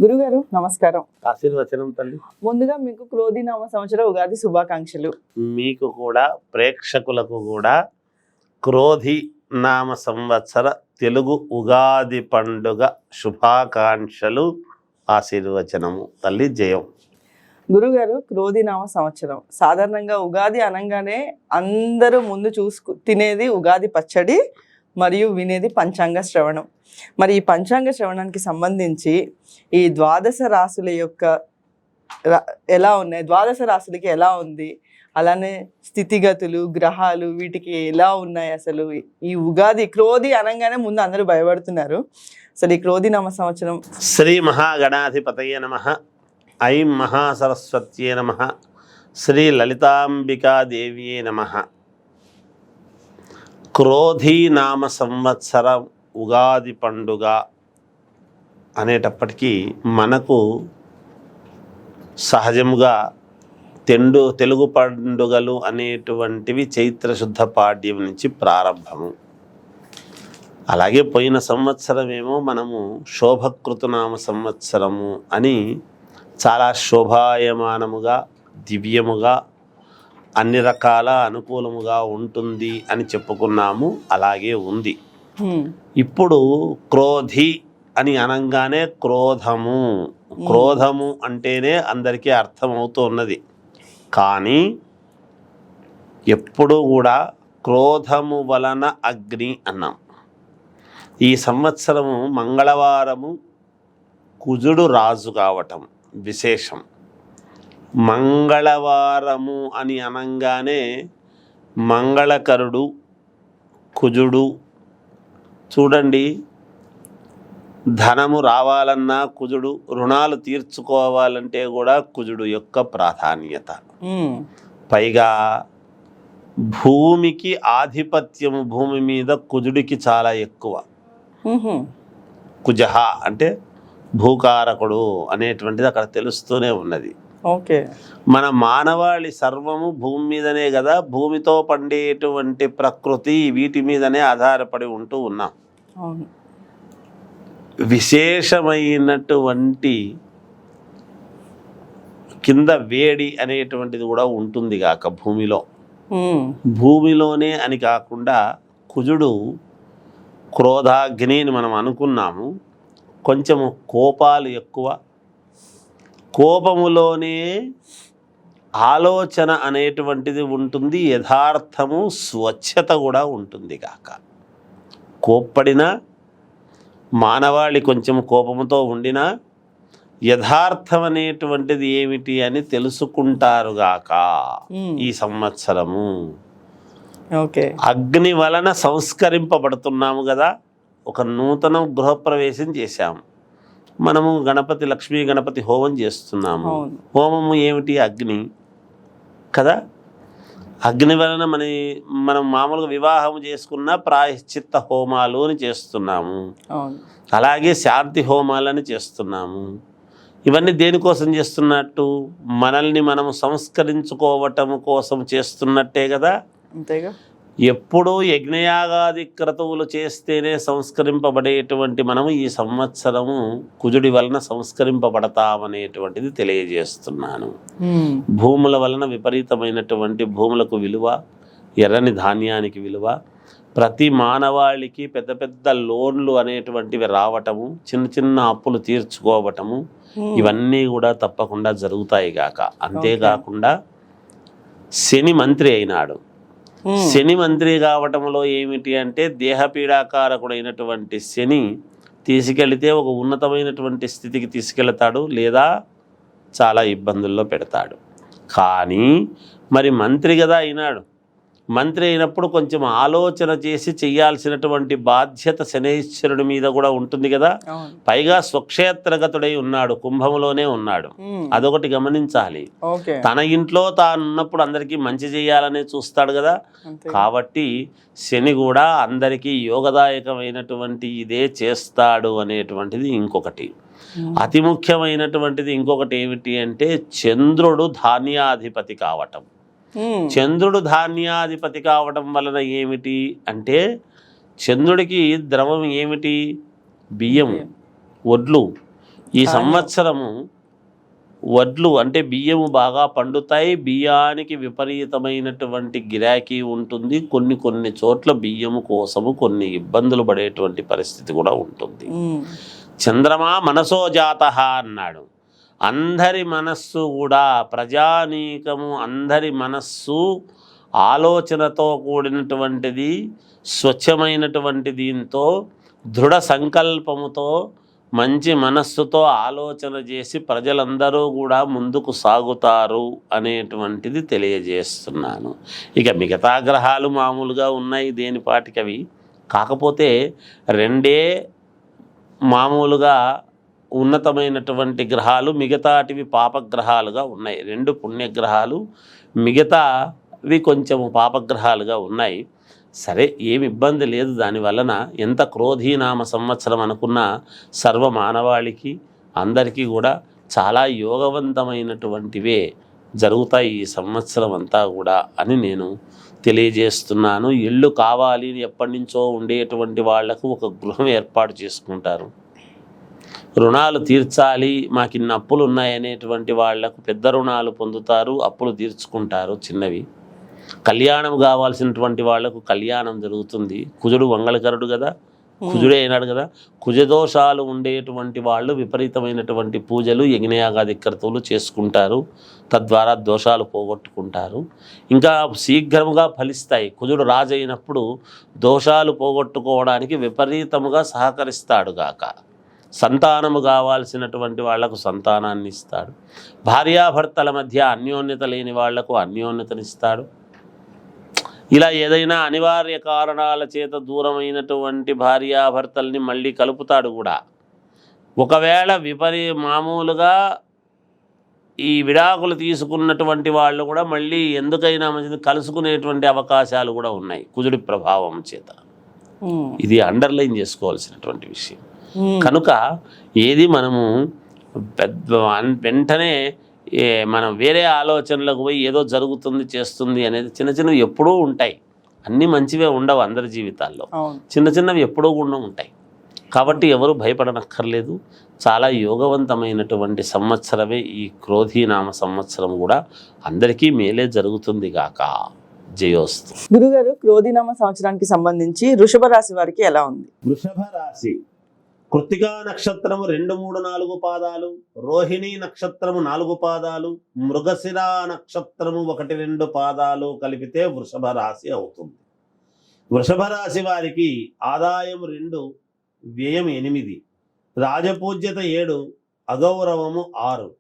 గురుగారు నమస్కారం. ఆశీర్వచనం తల్లి. ముందుగా మీకు క్రోధినామ సంవత్సర ఉగాది శుభాకాంక్షలు. మీకు కూడా ప్రేక్షకులకు కూడా క్రోధి నామ సంవత్సర తెలుగు ఉగాది పండుగ శుభాకాంక్షలు, ఆశీర్వచనము తల్లి. జయం. గురుగారు, క్రోధినామ సంవత్సరం సాధారణంగా ఉగాది అనగానే అందరూ ముందు తినేది ఉగాది పచ్చడి మరియు వినేది పంచాంగ శ్రవణం. మరి ఈ పంచాంగ శ్రవణానికి సంబంధించి ఈ ద్వాదశ రాశుల యొక్క ఎలా ఉన్నాయి, ద్వాదశ రాశులకి ఎలా ఉంది, అలానే స్థితిగతులు గ్రహాలు వీటికి ఎలా ఉన్నాయి, అసలు ఈ ఉగాది క్రోధి అనగానే ముందు అందరూ భయపడుతున్నారు. అసలు ఈ క్రోధినామ సంవత్సరం. శ్రీ మహాగణాధిపతయే నమః. ఐం మహాసరస్వత్యే నమః. శ్రీ లలితాంబికాదేవ్యే నమః. క్రోధి నామ సంవత్సర ఉగాది పండుగ అనేటప్పటికీ మనకు సహజముగా తెలుగు పండుగలు అనేటువంటివి చైత్రశుద్ధ పాడ్యం నుంచి ప్రారంభము. అలాగే పోయిన సంవత్సరమేమో మనము శోభకృతనామ సంవత్సరము అని చాలా శోభాయమానముగా దివ్యముగా అన్ని రకాల అనుకూలముగా ఉంటుంది అని చెప్పుకున్నాము. అలాగే ఉంది. ఇప్పుడు క్రోధి అని అనగానే క్రోధము అంటేనే అందరికీ అర్థమవుతున్నది. కానీ ఎప్పుడు కూడా క్రోధము వలన అగ్ని అన్నాం. ఈ సంవత్సరము మంగళవారము కుజుడు రాజు కావటం విశేషం. మంగళవారము అని అనగానే మంగళకరుడు కుజుడు. చూడండి, ధనము రావాలన్నా కుజుడు, రుణాలు తీర్చుకోవాలంటే కూడా కుజుడు యొక్క ప్రాధాన్యత. పైగా భూమికి ఆధిపత్యము, భూమి మీద కుజుడికి చాలా ఎక్కువ. కుజహ అంటే భూకారకుడు అనేటువంటిది అక్కడ తెలుస్తూనే ఉన్నది. ఓకే, మన మానవాళి సర్వము భూమి మీదనే కదా, భూమితో పండేటువంటి ప్రకృతి వీటి మీదనే ఆధారపడి ఉంటూ ఉన్నాం. విశేషమైనటువంటి కింద వేడి అనేటువంటిది కూడా ఉంటుంది కాక భూమిలోనే అని కాకుండా కుజుడు క్రోధాగ్ని అని మనం అనుకున్నాము. కొంచెము కోపాలు ఎక్కువ. కోపములోనే ఆలోచన అనేటువంటిది ఉంటుంది, యథార్థము స్వచ్ఛత కూడా ఉంటుంది కాక. కోప్పడినా మానవాళి కొంచెం కోపముతో ఉండినా యథార్థం అనేటువంటిది ఏమిటి అని తెలుసుకుంటారుగాక ఈ సంవత్సరము. అగ్ని వలన సంస్కరింపబడుతున్నాము కదా. ఒక నూతన గృహప్రవేశం చేశాము మనము. గణపతి, లక్ష్మీ గణపతి హోమం చేస్తున్నాము. హోమము ఏమిటి? అగ్ని కదా. అగ్ని వలన మనం మామూలుగా వివాహం చేసుకున్న ప్రాయశ్చిత్త హోమాలు అని చేస్తున్నాము. అలాగే శాంతి హోమాలని చేస్తున్నాము. ఇవన్నీ దేనికోసం చేస్తున్నట్టు? మనల్ని మనము సంస్కరించుకోవటం కోసం చేస్తున్నట్టే కదా. అంతేగా. ఎప్పుడూ యజ్ఞయాగాది క్రతువులు చేస్తేనే సంస్కరింపబడేటువంటి మనము ఈ సంవత్సరము కుజుడి వలన సంస్కరింపబడతామనేటువంటిది తెలియజేస్తున్నాను. భూముల వలన విపరీతమైనటువంటి భూములకు విలువ, ఎర్రని ధాన్యానికి విలువ, ప్రతి మానవాళికి పెద్ద పెద్ద లోన్లు అనేటువంటివి రావటము, చిన్న చిన్న అప్పులు తీర్చుకోవటము, ఇవన్నీ కూడా తప్పకుండా జరుగుతాయి గాక. అంతేకాకుండా శని మంత్రి అయినాడు. శని మంత్రి కావటంలో ఏమిటి అంటే దేహపీడాకారకుడైనటువంటి శని తీసుకెళితే ఒక ఉన్నతమైనటువంటి స్థితికి తీసుకెళ్తాడు, లేదా చాలా ఇబ్బందుల్లో పెడతాడు. కానీ మరి మంత్రి కదా అయినాడు. మంత్రి అయినప్పుడు కొంచెం ఆలోచన చేసి చెయ్యాల్సినటువంటి బాధ్యత శనైశ్వరుడి మీద కూడా ఉంటుంది కదా. పైగా స్వక్షేత్రగతుడై ఉన్నాడు, కుంభంలోనే ఉన్నాడు. అదొకటి గమనించాలి. తన ఇంట్లో తాను ఉన్నప్పుడు అందరికీ మంచి చేయాలనే చూస్తాడు కదా. కాబట్టి శని కూడా అందరికీ యోగదాయకమైనటువంటి ఇదే చేస్తాడు అనేటువంటిది ఇంకొకటి. అతి ముఖ్యమైనటువంటిది ఇంకొకటి ఏమిటి అంటే చంద్రుడు ధాన్యాధిపతి కావటం. చంద్రుడు ధాన్యాధిపతి కావడం వలన ఏమిటి అంటే చంద్రుడికి ద్రవం ఏమిటి? బియ్యం, వడ్లు. ఈ సంవత్సరము వడ్లు అంటే బియ్యము బాగా పండుతాయి. బియ్యానికి విపరీతమైనటువంటి గిరాకీ ఉంటుంది. కొన్ని చోట్ల బియ్యము కోసము కొన్ని ఇబ్బందులు పడేటువంటి పరిస్థితి కూడా ఉంటుంది. చంద్రమా మనసో జాతః అన్నాడు. అందరి మనస్సు కూడా ప్రజానీకము అందరి మనస్సు ఆలోచనతో కూడినటువంటిది, స్వచ్ఛమైనటువంటి దీంతో దృఢ సంకల్పముతో మంచి మనస్సుతో ఆలోచన చేసి ప్రజలందరూ కూడా ముందుకు సాగుతారు అనేటువంటిది తెలియజేస్తున్నాను. ఇక మిగతా గ్రహాలు మామూలుగా ఉన్నాయి దేనిపాటికవి. కాకపోతే రెండే మామూలుగా ఉన్నతమైనటువంటి గ్రహాలు, మిగతాటివి పాపగ్రహాలుగా ఉన్నాయి. 2 పుణ్యగ్రహాలు, మిగతావి కొంచెము పాపగ్రహాలుగా ఉన్నాయి. సరే, ఏమి ఇబ్బంది లేదు దానివలన. ఎంత క్రోధీనామ సంవత్సరం అనుకున్నా సర్వ మానవాళికి అందరికీ కూడా చాలా యోగవంతమైనటువంటివే జరుగుతాయి ఈ సంవత్సరం అంతా కూడా అని నేను తెలియజేస్తున్నాను. ఇళ్ళు కావాలి ఎప్పటి నుంచో ఉండేటువంటి వాళ్లకు ఒక గృహం ఏర్పాటు చేసుకుంటారు. రుణాలు తీర్చాలి, మాకు ఇన్ని అప్పులు ఉన్నాయనేటువంటి వాళ్లకు పెద్ద రుణాలు పొందుతారు, అప్పులు తీర్చుకుంటారు చిన్నవి. కళ్యాణం కావాల్సినటువంటి వాళ్లకు కళ్యాణం జరుగుతుంది. కుజుడు మంగళకరుడు కదా, కుజుడే అయినాడు కదా. కుజదోషాలు ఉండేటువంటి వాళ్ళు విపరీతమైనటువంటి పూజలు యజ్ఞయాగాది క్రతువులు చేసుకుంటారు. తద్వారా దోషాలు పోగొట్టుకుంటారు. ఇంకా శీఘ్రముగా ఫలిస్తాయి. కుజుడు రాజు అయినప్పుడు దోషాలు పోగొట్టుకోవడానికి విపరీతముగా సహకరిస్తాడు గాక. సంతానము కావాల్సినటువంటి వాళ్లకు సంతానాన్ని ఇస్తాడు. భార్యాభర్తల మధ్య అన్యోన్యత లేని వాళ్లకు అన్యోన్యతనిస్తాడు. ఇలా ఏదైనా అనివార్య కారణాల చేత దూరమైనటువంటి భార్యాభర్తల్ని మళ్ళీ కలుపుతాడు కూడా. ఒకవేళ మామూలుగా ఈ విడాకులు తీసుకున్నటువంటి వాళ్ళు కూడా మళ్ళీ ఎందుకైనా మంచిది కలుసుకునేటువంటి అవకాశాలు కూడా ఉన్నాయి కుజుడి ప్రభావం చేత. ఇది అండర్లైన్ చేసుకోవాల్సినటువంటి విషయం. కనుక ఏది మనము వెంటనే మనం వేరే ఆలోచనలకు పోయి ఏదో జరుగుతుంది చేస్తుంది అనేది చిన్నవి ఎప్పుడూ ఉంటాయి. అన్నీ మంచివే ఉండవు అందరి జీవితాల్లో, చిన్నవి ఎప్పుడూ కూడా ఉంటాయి. కాబట్టి ఎవరు భయపడనక్కర్లేదు. చాలా యోగవంతమైనటువంటి సంవత్సరమే ఈ క్రోధీనామ సంవత్సరం కూడా. అందరికీ మేలే జరుగుతుంది గాక. జయోస్తు. గురుగారు, క్రోధీనామ సంవత్సరానికి సంబంధించి వృషభ రాశి వారికి ఎలా ఉంది? వృషభ రాశి కృత్తికా నక్షత్రము 2, 3, 4 పాదాలు, రోహిణీ నక్షత్రము 4 పాదాలు, మృగశిర నక్షత్రము 1, 2 పాదాలు కలిపితే వృషభ రాశి అవుతుంది. వృషభ రాశి వారికి ఆదాయం 2, వ్యయం 8, రాజపూజ్యత 7, అగౌరవము 6.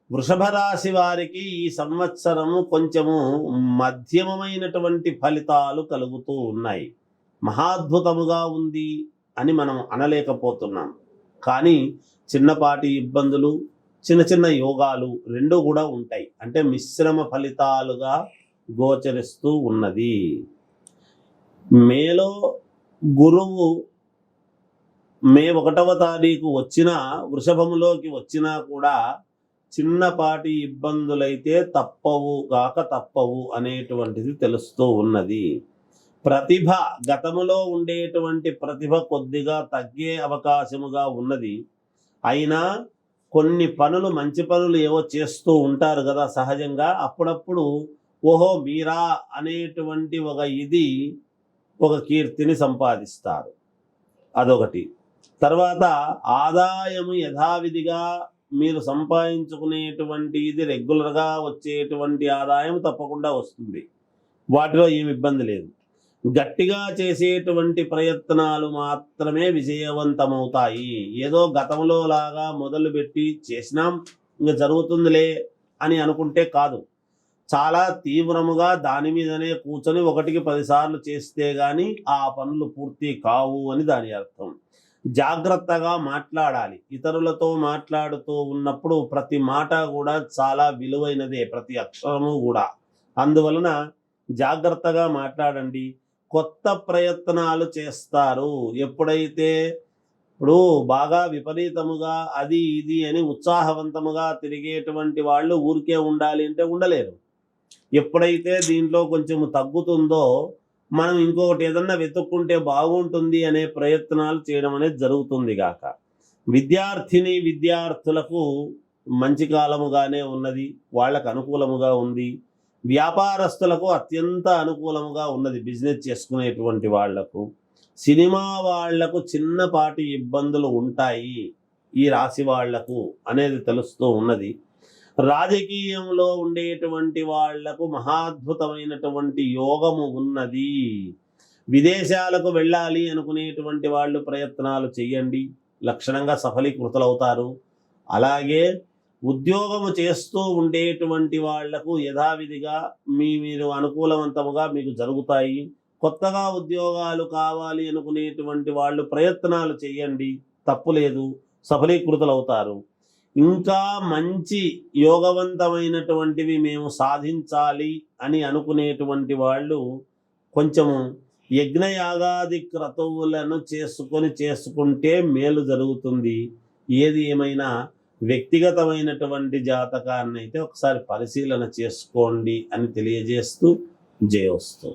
వృషభ రాశి వారికి ఈ సంవత్సరము కొంచెము మధ్యమమైనటువంటి ఫలితాలు కలుగుతూ ఉన్నాయి. మహాద్భుతముగా ఉంది అని మనం అనలేకపోతున్నాం. కానీ చిన్నపాటి ఇబ్బందులు, చిన్న యోగాలు రెండూ కూడా ఉంటాయి. అంటే మిశ్రమ ఫలితాలుగా గోచరిస్తూ ఉన్నది. మేలో గురువు మే 1వ తారీఖు వచ్చినా, వృషభములోకి వచ్చినా కూడా చిన్నపాటి ఇబ్బందులైతే తప్పవు అనేటువంటిది తెలుస్తూ ఉన్నది. ప్రతిభ, గతములో ఉండేటువంటి ప్రతిభ కొద్దిగా తగ్గే అవకాశముగా ఉన్నది. అయినా కొన్ని పనులు, మంచి పనులు ఏవో చేస్తూ ఉంటారు కదా సహజంగా. అప్పుడప్పుడు ఓహో మీరా అనేటువంటి ఒక కీర్తిని సంపాదిస్తారు. అదొకటి. తర్వాత ఆదాయము యథావిధిగా మీరు సంపాదించుకునేటువంటి ఇది రెగ్యులర్గా వచ్చేటువంటి ఆదాయం తప్పకుండా వస్తుంది. వాటిలో ఏమి ఇబ్బంది లేదు. గట్టిగా చేసేటువంటి ప్రయత్నాలు మాత్రమే విజయవంతమవుతాయి. ఏదో గతంలో లాగా మొదలుపెట్టి చేసినాం ఇంకా జరుగుతుందిలే అని అనుకుంటే కాదు. చాలా తీవ్రముగా దాని మీదనే కూర్చొని 1కి 10 సార్లు చేస్తే గాని ఆ పనులు పూర్తి కావు అని దాని అర్థం. జాగ్రత్తగా మాట్లాడాలి. ఇతరులతో మాట్లాడుతూ ఉన్నప్పుడు ప్రతి మాట కూడా చాలా విలువైనదే, ప్రతి అక్షరము కూడా. అందువలన జాగ్రత్తగా మాట్లాడండి. కొత్త ప్రయత్నాలు చేస్తారు. ఎప్పుడైతే ఇప్పుడు బాగా విపరీతముగా అది ఇది అని ఉత్సాహవంతముగా తిరిగేటువంటి వాళ్ళు ఊరికే ఉండాలి అంటే ఉండలేరు. ఎప్పుడైతే దీంట్లో కొంచెం తగ్గుతుందో మనం ఇంకొకటి ఏదన్నా వెతుక్కుంటే బాగుంటుంది అనే ప్రయత్నాలు చేయడం అనేది జరుగుతుంది గాక. విద్యార్థులకు మంచి కాలముగానే ఉన్నది, వాళ్ళకు అనుకూలముగా ఉంది. వ్యాపారస్తులకు అత్యంత అనుకూలముగా ఉన్నది, బిజినెస్ చేసుకునేటువంటి వాళ్లకు. సినిమా వాళ్లకు చిన్నపాటి ఇబ్బందులు ఉంటాయి ఈ రాశి వాళ్లకు అనేది తెలుస్తూ ఉన్నది. రాజకీయంలో ఉండేటువంటి వాళ్లకు మహాద్భుతమైనటువంటి యోగము ఉన్నది. విదేశాలకు వెళ్ళాలి అనుకునేటువంటి వాళ్ళు ప్రయత్నాలు చేయండి, లక్షణంగా సఫలీకృతులవుతారు. అలాగే ఉద్యోగము చేస్తూ ఉండేటువంటి వాళ్లకు యథావిధిగా మీరు అనుకూలవంతముగా మీకు జరుగుతాయి. కొత్తగా ఉద్యోగాలు కావాలి అనుకునేటువంటి వాళ్ళు ప్రయత్నాలు చేయండి, తప్పులేదు, సఫలీకృతులవుతారు. ఇంకా మంచి యోగవంతమైనటువంటివి మేము సాధించాలి అని అనుకునేటువంటి వాళ్ళు కొంచెము యజ్ఞయాగాది క్రతువులను చేసుకుంటే మేలు జరుగుతుంది. ఏది ఏమైనా వ్యక్తిగతమైనటువంటి జాతకాన్ని అయితే ఒకసారి పరిశీలన చేసుకోండి అని తెలియజేస్తూ జయోస్తు.